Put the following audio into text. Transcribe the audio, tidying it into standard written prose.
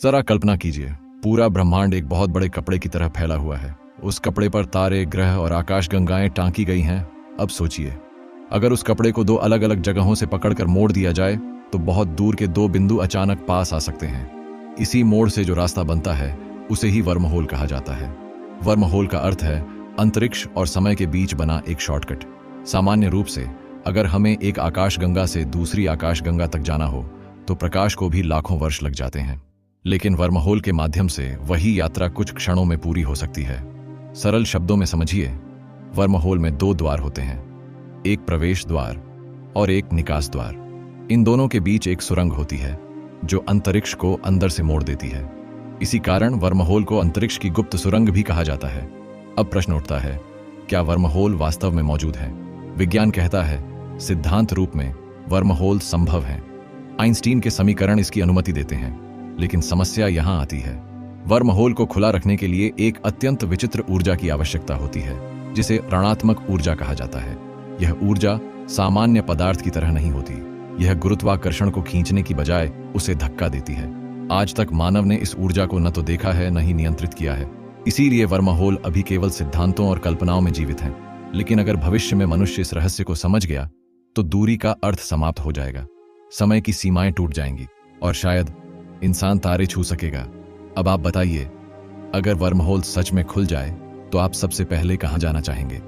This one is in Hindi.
जरा कल्पना कीजिए, पूरा ब्रह्मांड एक बहुत बड़े कपड़े की तरह फैला हुआ है। उस कपड़े पर तारे, ग्रह और आकाशगंगाएं टांकी गई हैं। अब सोचिए, अगर उस कपड़े को दो अलग अलग जगहों से पकड़कर मोड़ दिया जाए तो बहुत दूर के दो बिंदु अचानक पास आ सकते हैं। इसी मोड़ से जो रास्ता बनता है उसे ही वर्महोल कहा जाता है। वर्महोल का अर्थ है अंतरिक्ष और समय के बीच बना एक शॉर्टकट। सामान्य रूप से अगर हमें एक आकाशगंगा से दूसरी आकाशगंगा तक जाना हो तो प्रकाश को भी लाखों वर्ष लग जाते हैं, लेकिन वर्महोल के माध्यम से वही यात्रा कुछ क्षणों में पूरी हो सकती है। सरल शब्दों में समझिए, वर्महोल में दो द्वार होते हैं, एक प्रवेश द्वार और एक निकास द्वार। इन दोनों के बीच एक सुरंग होती है जो अंतरिक्ष को अंदर से मोड़ देती है। इसी कारण वर्महोल को अंतरिक्ष की गुप्त सुरंग भी कहा जाता है। अब प्रश्न उठता है, क्या वर्महोल वास्तव में मौजूद है? विज्ञान कहता है सिद्धांत रूप में वर्महोल संभव है। आइंस्टीन के समीकरण इसकी अनुमति देते हैं, लेकिन समस्या यहां आती है। वर्महोल को खुला रखने के लिए एक अत्यंत विचित्र ऊर्जा की आवश्यकता होती है, जिसे ऋणात्मक ऊर्जा कहा जाता है। यह ऊर्जा सामान्य पदार्थ की तरह नहीं होती। यह गुरुत्वाकर्षण को खींचने की बजाय उसे धक्का देती है। आज तक मानव ने इस ऊर्जा को न तो देखा है न ही नियंत्रित किया है। इसीलिए वर्महोल अभी केवल सिद्धांतों और कल्पनाओं में जीवित हैं। लेकिन अगर भविष्य में मनुष्य इस रहस्य को समझ गया तो दूरी का अर्थ समाप्त हो जाएगा, समय की सीमाएं टूट जाएंगी और शायद इंसान तारे छू सकेगा। अब आप बताइए, अगर वर्महोल सच में खुल जाए तो आप सबसे पहले कहां जाना चाहेंगे?